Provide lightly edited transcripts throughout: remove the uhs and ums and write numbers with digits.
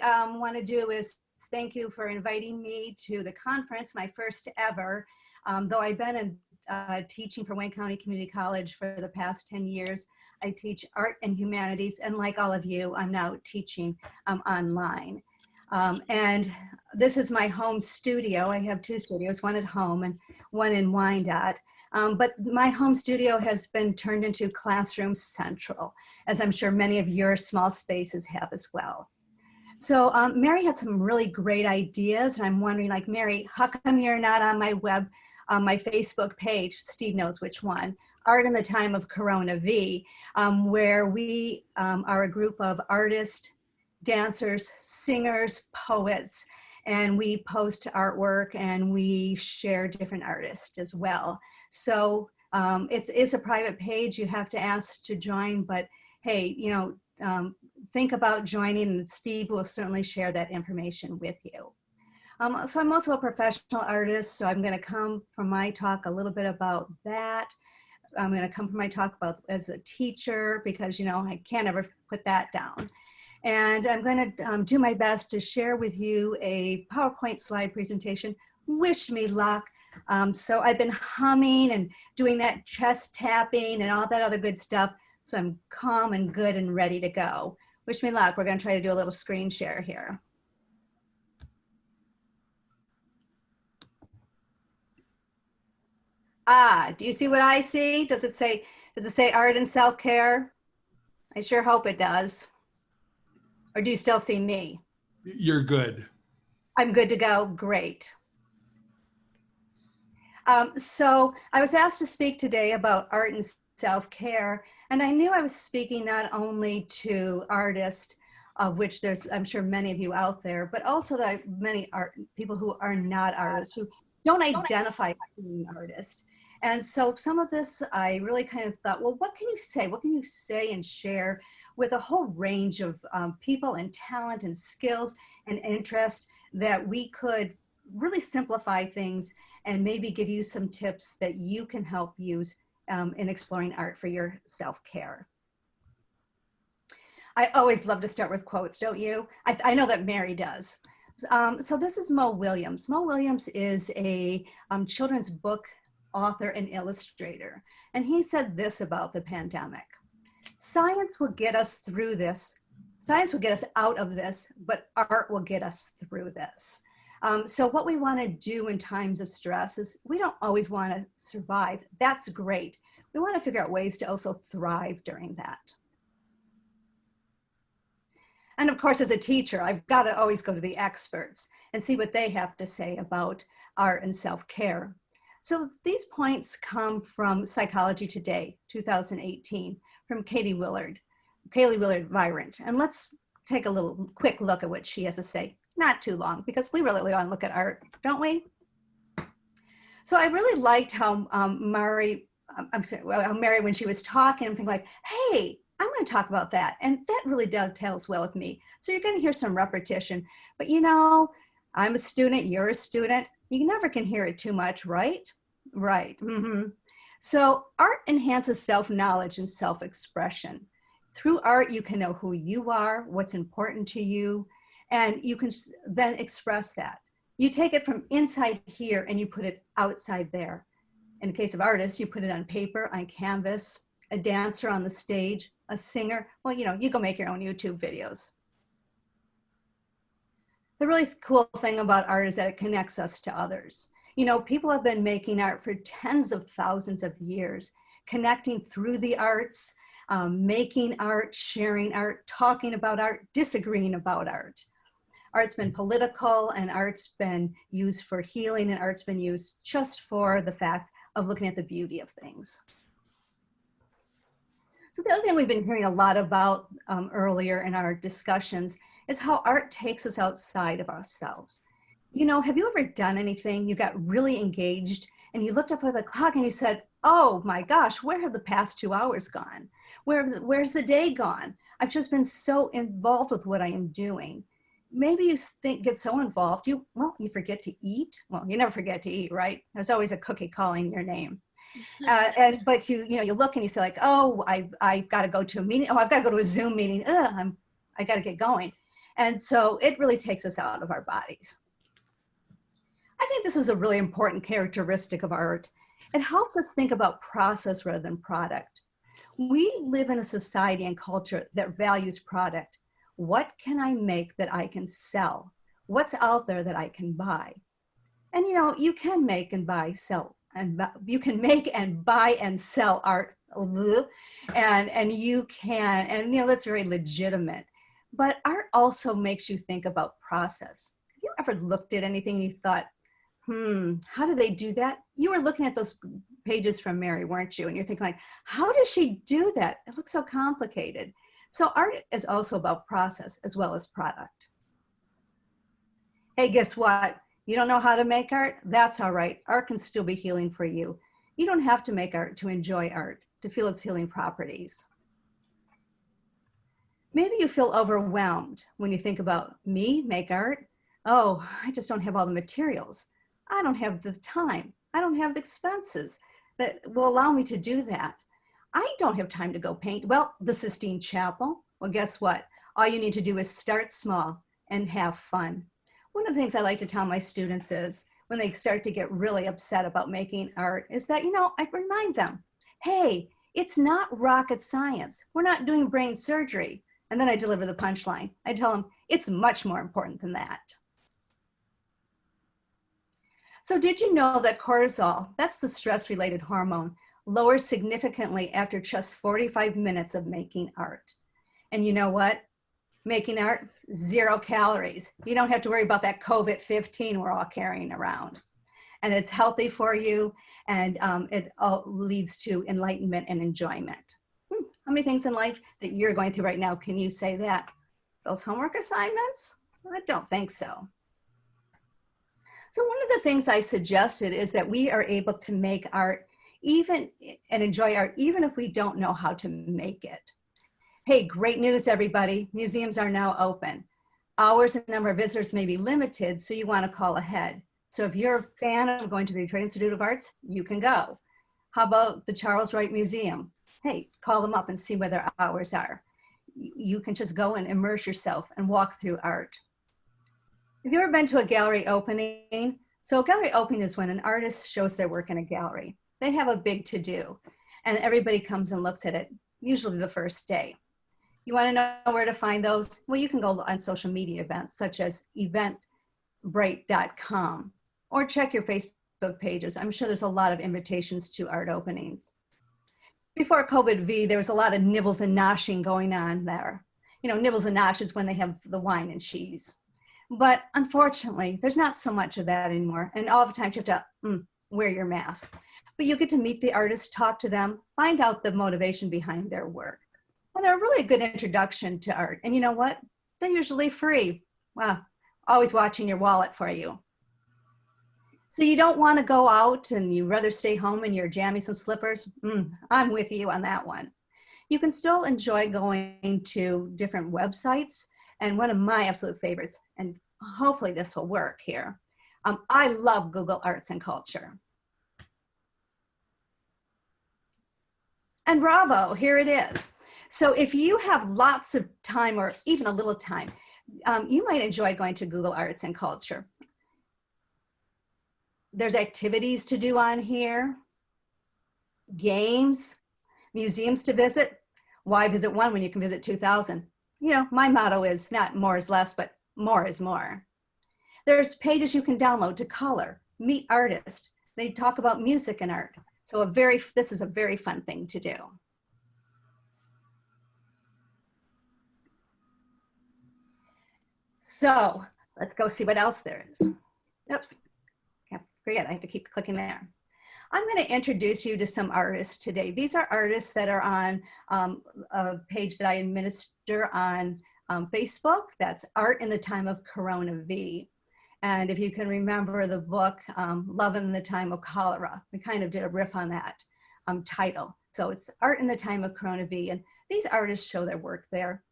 want to do is thank you for inviting me to the conference, my first ever. Though I've been in teaching for Wayne County Community College for the past 10 years. I teach art and humanities, and like all of you, I'm now teaching online. And this is my home studio. I have two studios, one at home and one in Wyandotte. But my home studio has been turned into Classroom Central, as I'm sure many of your small spaces have as well. So Mary had some really great ideas, and I'm wondering, like, Mary, how come you're not on my my Facebook page? Steve knows which one. Art in the Time of Corona V, where we are a group of artists, dancers, singers, poets, and we post artwork and we share different artists as well. So it's a private page. You have to ask to join, but hey, you know, think about joining, and Steve will certainly share that information with you. So I'm also a professional artist, so I'm going to come from my talk a little bit about that. I'm going to come from my talk about as a teacher, because, you know, I can't ever put that down. And I'm going to do my best to share with you a PowerPoint slide presentation. Wish me luck. So I've been humming and doing that chest tapping and all that other good stuff. So I'm calm and good and ready to go. Wish me luck. We're going to try to do a little screen share here. Ah, do you see what I see? Does it say art and self-care? I sure hope it does. Or do you still see me? You're good. I'm good to go. Great. So I was asked to speak today about art and self-care, and I knew I was speaking not only to artists, of which there's, I'm sure, many of you out there, but also that many people who are not artists, who don't identify as being an artist. And so some of this, I really kind of thought, well, what can you say? What can you say and share with a whole range of people and talent and skills and interest that we could really simplify things and maybe give you some tips that you can help use in exploring art for your self-care. I always love to start with quotes, don't you? I know that Mary does. So this is Mo Williams. Mo Williams is a children's book author and illustrator. And he said this about the pandemic: science will get us through this. Science will get us out of this, but art will get us through this. So what we want to do in times of stress is, we don't always want to survive. That's great. We want to figure out ways to also thrive during that. And of course, as a teacher, I've got to always go to the experts and see what they have to say about art and self-care. So these points come from Psychology Today, 2018, from Katie Willard Virant. And let's take a quick look at what she has to say. Not too long, because we really want to look at art, don't we? So I really liked how Mary, when she was talking, I'm thinking like, hey, I'm going to talk about that. And that really dovetails well with me. So you're going to hear some repetition, but you know, I'm a student, you're a student. You never can hear it too much, right? Right. Mm-hmm. So art enhances self-knowledge and self-expression. Through art, you can know who you are, what's important to you, and you can then express that. You take it from inside here and you put it outside there. In the case of artists, you put it on paper, on canvas, a dancer on the stage, a singer. Well, you know, you go make your own YouTube videos. The really cool thing about art is that it connects us to others. You know, people have been making art for tens of thousands of years, connecting through the arts, making art, sharing art, talking about art, disagreeing about art. Art's been political, and art's been used for healing, and art's been used just for the fact of looking at the beauty of things. So the other thing we've been hearing a lot about earlier in our discussions is how art takes us outside of ourselves. You know, have you ever done anything, you got really engaged, and you looked up at the clock and you said, oh my gosh, where have the past 2 hours gone? Where's the day gone? I've just been so involved with what I am doing. Maybe you get so involved, you forget to eat. Well, you never forget to eat, right? There's always a cookie calling your name. But you look and you say like, oh, I've got to go to a meeting. Oh, I've got to go to a Zoom meeting. I got to get going. And so it really takes us out of our bodies. I think this is a really important characteristic of art. It helps us think about process rather than product. We live in a society and culture that values product. What can I make that I can sell? What's out there that I can buy? And you know, you can make and buy, sell, and you can make and buy and sell art, and you can, and you know, that's very legitimate. But art also makes you think about process. Have you ever looked at anything and you thought, how do they do that? You were looking at those pages from Mary, weren't you? And you're thinking like, how does she do that? It looks so complicated. So art is also about process as well as product. Hey, guess what? You don't know how to make art? That's all right. Art can still be healing for you. You don't have to make art to enjoy art, to feel its healing properties. Maybe you feel overwhelmed when you think about me, make art. Oh, I just don't have all the materials. I don't have the time. I don't have the expenses that will allow me to do that. I don't have time to go paint. Well, the Sistine Chapel. Well, guess what? All you need to do is start small and have fun. One of the things I like to tell my students is when they start to get really upset about making art is that, you know, I remind them, hey, it's not rocket science. We're not doing brain surgery. And then I deliver the punchline. I tell them it's much more important than that. So did you know that cortisol, that's the stress-related hormone, lowers significantly after just 45 minutes of making art? And you know what? Making art, 0 calories. You don't have to worry about that COVID-15 we're all carrying around. And it's healthy for you, and it all leads to enlightenment and enjoyment. How many things in life that you're going through right now can you say that? Those homework assignments? I don't think so. So one of the things I suggested is that we are able to make art and enjoy art even if we don't know how to make it. Hey, great news, everybody. Museums are now open. Hours and number of visitors may be limited, so you want to call ahead. So if you're a fan of going to the Detroit Institute of Arts, you can go. How about the Charles Wright Museum? Hey, call them up and see where their hours are. You can just go and immerse yourself and walk through art. Have you ever been to a gallery opening? So a gallery opening is when an artist shows their work in a gallery. They have a big to-do, and everybody comes and looks at it, usually the first day. You want to know where to find those? Well, you can go on social media events such as eventbrite.com or check your Facebook pages. I'm sure there's a lot of invitations to art openings. Before COVID-V, there was a lot of nibbles and noshing going on there. You know, nibbles and nosh is when they have the wine and cheese. But unfortunately, there's not so much of that anymore. And all the time you have to wear your mask. But you get to meet the artists, talk to them, find out the motivation behind their work. And they're really a good introduction to art. And you know what? They're usually free. Wow, always watching your wallet for you. So you don't want to go out and you rather stay home in your jammies and slippers? I'm with you on that one. You can still enjoy going to different websites. And one of my absolute favorites, and hopefully this will work here, I love Google Arts and Culture. And bravo, here it is. So if you have lots of time or even a little time, you might enjoy going to Google Arts and Culture. There's activities to do on here, games, museums to visit. Why visit one when you can visit 2,000? You know, my motto is not more is less, but more is more. There's pages you can download to color, meet artists. They talk about music and art. So this is a very fun thing to do. So let's go see what else there is. Oops, can't forget, I have to keep clicking there. I'm going to introduce you to some artists today. These are artists that are on a page that I administer on Facebook. That's Art in the Time of Corona V. And if you can remember the book, Love in the Time of Cholera, we kind of did a riff on that title. So it's Art in the Time of Corona V. And these artists show their work there.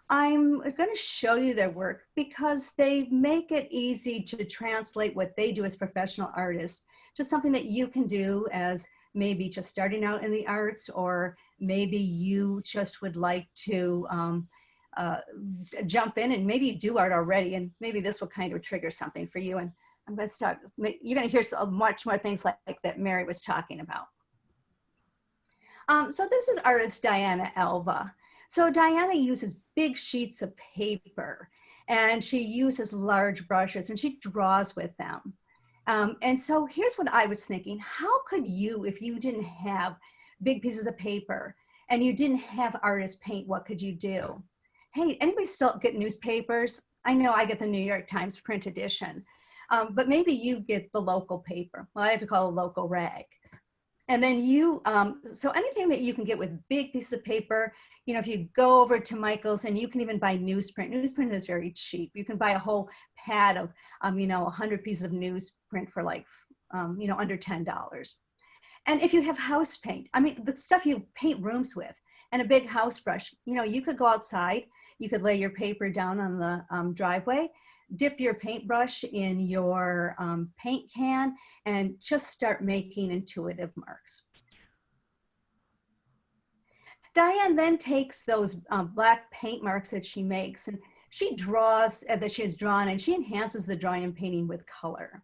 I'm going to show you their work because they make it easy to translate what they do as professional artists to something that you can do as maybe just starting out in the arts, or maybe you just would like to jump in, and maybe you do art already, and maybe this will kind of trigger something for you. And I'm going to start, you're going to hear so much more things like that Mary was talking about. So this is artist Diana Elva. So Diana uses big sheets of paper, and she uses large brushes, and she draws with them. And so here's what I was thinking. How could you, if you didn't have big pieces of paper and you didn't have artists paint, what could you do? Hey, anybody still get newspapers? I know I get the New York Times print edition, but maybe you get the local paper. Well, I have to call it a local rag. And then you, so anything that you can get with big pieces of paper, you know, if you go over to Michael's, and you can even buy newsprint. Newsprint is very cheap. You can buy a whole pad of, you know, 100 pieces of newsprint for like, you know, under $10. And if you have house paint, I mean, the stuff you paint rooms with, and a big house brush, you know, you could go outside, you could lay your paper down on the driveway, dip your paintbrush in your paint can, and just start making intuitive marks. Diane then takes those black paint marks that she makes, and she draws, that she has drawn, and she enhances the drawing and painting with color.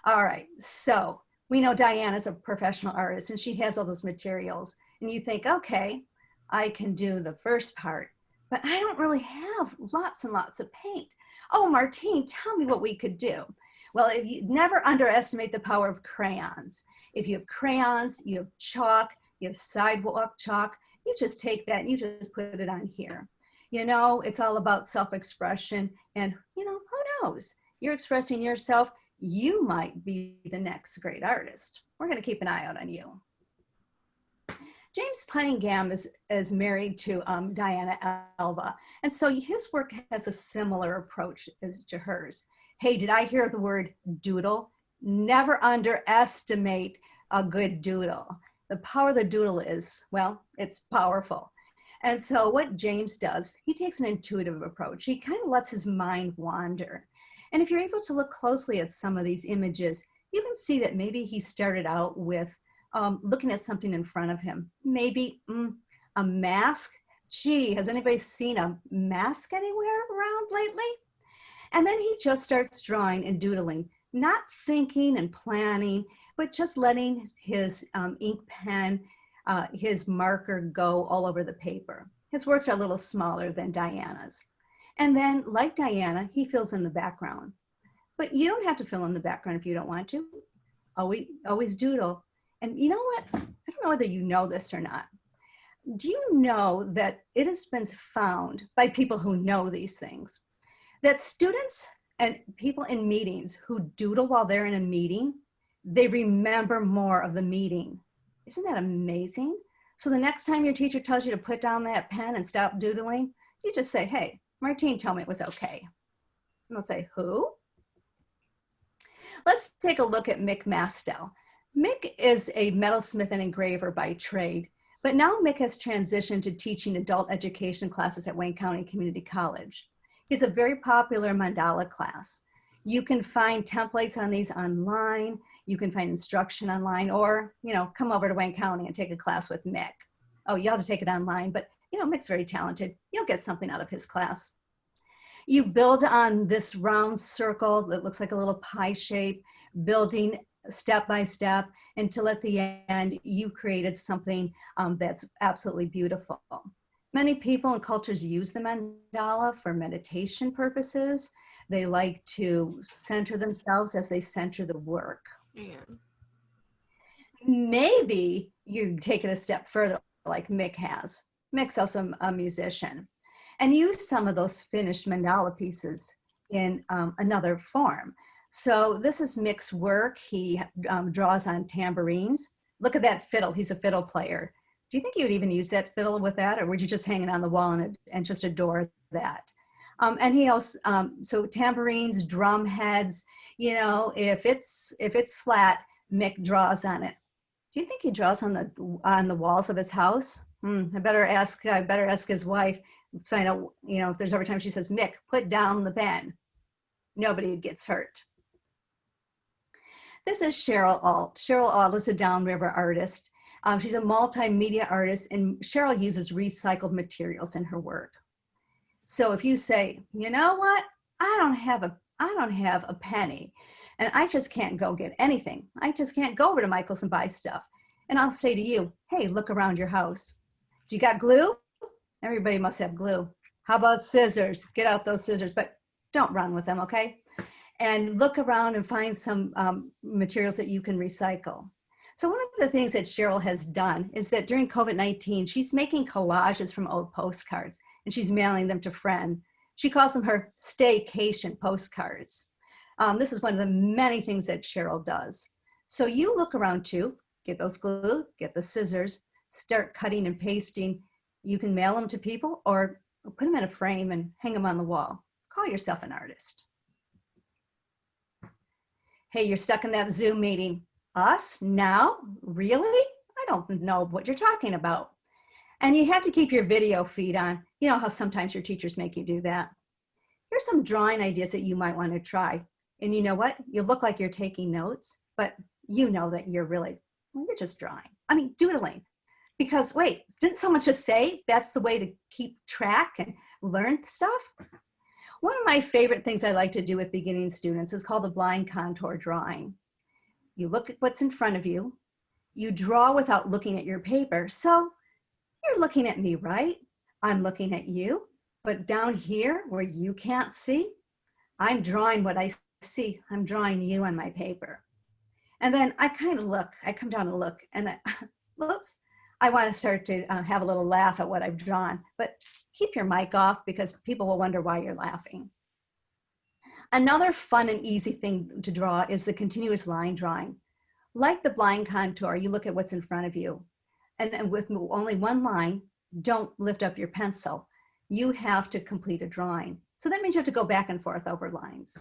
All right, so we know Diane is a professional artist, and she has all those materials, and you think, okay, I can do the first part, but I don't really have lots and lots of paint. Oh, Martine, tell me what we could do. Well, if you never underestimate the power of crayons. If you have crayons, you have chalk, you have sidewalk chalk, you just take that and you just put it on here. You know, it's all about self-expression, and, you know, who knows? You're expressing yourself. You might be the next great artist. We're going to keep an eye out on you. James Cunningham is married to Diana Elva, and so his work has a similar approach as to hers. Hey, did I hear the word doodle? Never underestimate a good doodle. The power of the doodle is, well, it's powerful. And so what James does, he takes an intuitive approach. He kind of lets his mind wander. And if you're able to look closely at some of these images, you can see that maybe he started out with looking at something in front of him. Maybe a mask. Gee, has anybody seen a mask anywhere around lately? And then he just starts drawing and doodling, not thinking and planning, but just letting his ink pen, his marker go all over the paper. His works are a little smaller than Diana's. And then, like Diana, he fills in the background. But you don't have to fill in the background if you don't want to. Always doodle. And you know what? I don't know whether you know this or not. Do you know that it has been found by people who know these things that students and people in meetings who doodle while they're in a meeting, they remember more of the meeting. Isn't that amazing? So the next time your teacher tells you to put down that pen and stop doodling, you just say, hey, Martine told me it was okay. And they'll say, who? Let's take a look at Mick Mastel. Mick is a metalsmith and engraver by trade, but now Mick has transitioned to teaching adult education classes at Wayne County Community College. He's a very popular mandala class. You can find templates on these online, you can find instruction online, or, you know, come over to Wayne County and take a class with Mick. Oh, you have to take it online, but you know, Mick's very talented. You'll get something out of his class. You build on this round circle that looks like a little pie shape, building step by step, until at the end, you created something that's absolutely beautiful. Many people and cultures use the mandala for meditation purposes. They like to center themselves as they center the work. Yeah. Maybe you take it a step further like Mick has. Mick's also a musician, and use some of those finished mandala pieces in another form. So this is Mick's work. He draws on tambourines. Look at that fiddle. He's a fiddle player. Do you think you would even use that fiddle with that, or would you just hang it on the wall and just adore that? And he also, so tambourines, drum heads, you know, if it's flat, Mick draws on it. Do you think he draws on the walls of his house? I better ask his wife, find out, you know, if there's every time she says, Mick, put down the pen. Nobody gets hurt. This is Cheryl Alt. Cheryl Alt is a downriver artist. She's a multimedia artist, and Cheryl uses recycled materials in her work. So if you say, you know what, I don't have a penny, and I just can't go get anything. I just can't go over to Michael's and buy stuff. And I'll say to you, hey, look around your house. Do you got glue? Everybody must have glue. How about scissors? Get out those scissors, but don't run with them, okay? And look around and find some materials that you can recycle. So one of the things that Cheryl has done is that during COVID-19, she's making collages from old postcards, and she's mailing them to friends. She calls them her staycation postcards. This is one of the many things that Cheryl does. So you look around too, get those glue, get the scissors, start cutting and pasting. You can mail them to people or put them in a frame and hang them on the wall. Call yourself an artist. Hey, you're stuck in that Zoom meeting. Us? Now? Really? I don't know what you're talking about. And you have to keep your video feed on. You know how sometimes your teachers make you do that. Here's some drawing ideas that you might want to try. And you know what? You look like you're taking notes, but you know that you're just drawing. I mean, doodling. Because wait, didn't someone just say that's the way to keep track and learn stuff? One of my favorite things I like to do with beginning students is called the blind contour drawing. You look at what's in front of you. You draw without looking at your paper. So you're looking at me, right? I'm looking at you. But down here where you can't see, I'm drawing what I see. I'm drawing you on my paper. And then I kind of look, I come down and look, and whoops, I want to start to have a little laugh at what I've drawn, but keep your mic off because people will wonder why you're laughing. Another fun and easy thing to draw is the continuous line drawing. Like the blind contour, you look at what's in front of you, and with only one line, don't lift up your pencil. You have to complete a drawing. So that means you have to go back and forth over lines.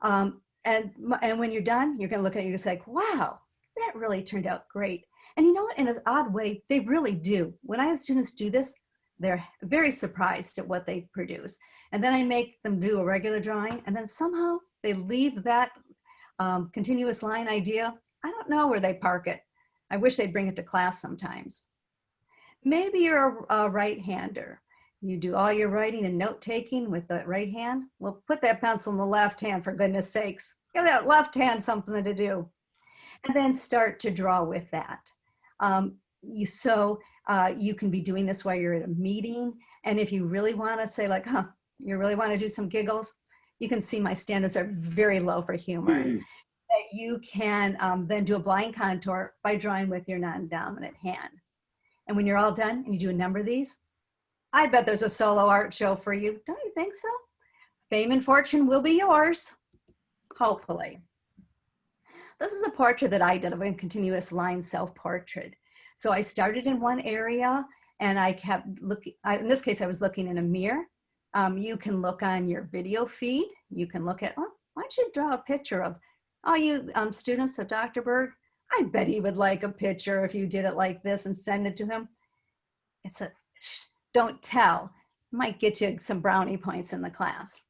And when you're done, you're going to look at it and you're just like, wow, that really turned out great. And you know what, in an odd way, they really do. When I have students do this, they're very surprised at what they produce. And then I make them do a regular drawing, and then somehow they leave that continuous line idea. I don't know where they park it. I wish they'd bring it to class sometimes. Maybe you're a right-hander. You do all your writing and note-taking with the right hand. Well, put that pencil in the left hand, for goodness sakes. Give that left hand something to do. And then start to draw with that. You can be doing this while you're at a meeting. And if you really want to say like, you really want to do some giggles, you can see my standards are very low for humor. You can then do a blind contour by drawing with your non-dominant hand. And when you're all done and you do a number of these, I bet there's a solo art show for you. Don't you think so? Fame and fortune will be yours, hopefully. This is a portrait that I did of a continuous line self-portrait. So I started in one area and I kept looking, in this case, I was looking in a mirror. You can look on your video feed. You can look at, why don't you draw a picture of, you students of Dr. Berg, I bet he would like a picture if you did it like this and send it to him. It's a, don't tell, might get you some brownie points in the class.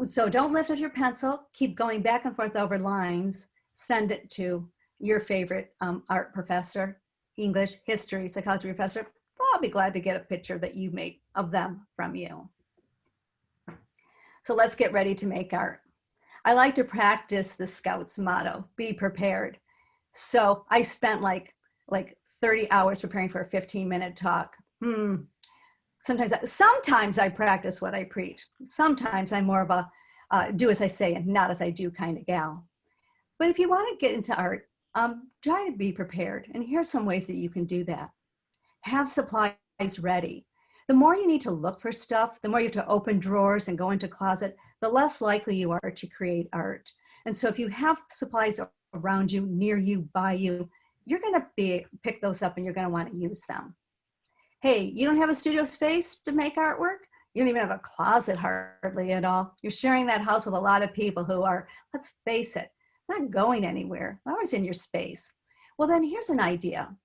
So don't lift up your pencil, keep going back and forth over lines, send it to your favorite art professor, English, history, psychology professor. I'll be glad to get a picture that you make of them from you. So let's get ready to make art. I like to practice the Scouts motto, be prepared. So I spent like 30 hours preparing for a 15-minute talk. Sometimes I practice what I preach. Sometimes I'm more of a do as I say and not as I do kind of gal. But if you want to get into art, try to be prepared. And here's some ways that you can do that. Have supplies ready. The more you need to look for stuff, the more you have to open drawers and go into closet, the less likely you are to create art. And so if you have supplies around you, near you, by you, you're going to pick those up and you're going to want to use them. Hey, you don't have a studio space to make artwork? You don't even have a closet hardly at all. You're sharing that house with a lot of people who are, let's face it, not going anywhere. They're always in your space. Well, then here's an idea.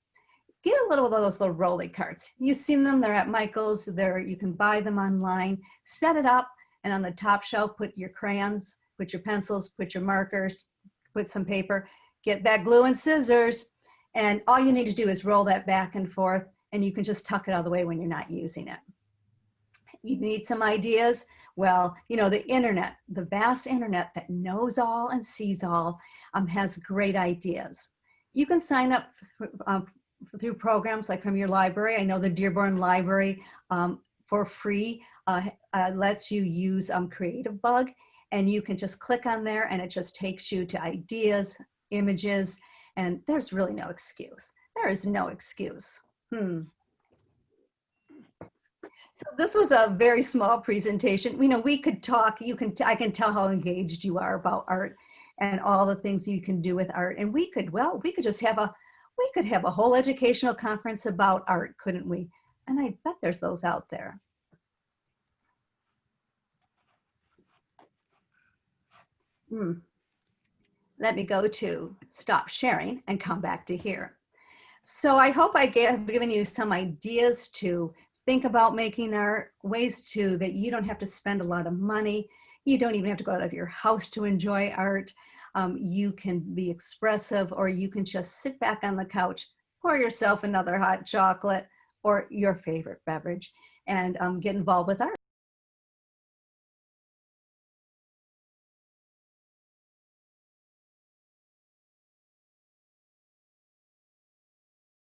Get a little of those little rolly carts. You've seen them, they're at Michael's, you can buy them online. Set it up, and on the top shelf, put your crayons, put your pencils, put your markers, put some paper, get that glue and scissors, and all you need to do is roll that back and forth, and you can just tuck it out of the way when you're not using it. You need some ideas? Well, you know, the internet, the vast internet that knows all and sees all, has great ideas. You can sign up through programs like from your library. I know the Dearborn Library for free lets you use Creative Bug, and you can just click on there and it just takes you to ideas, images, and there's really no excuse. There is no excuse. So this was a very small presentation. You know, we could talk, I can tell how engaged you are about art and all the things you can do with art. And we could just have a whole educational conference about art, couldn't we? And I bet there's those out there. Let me go to stop sharing and come back to here. So I hope I have given you some ideas to think about making art, ways to that you don't have to spend a lot of money. You don't even have to go out of your house to enjoy art. You can be expressive, or you can just sit back on the couch, pour yourself another hot chocolate or your favorite beverage, and get involved with art.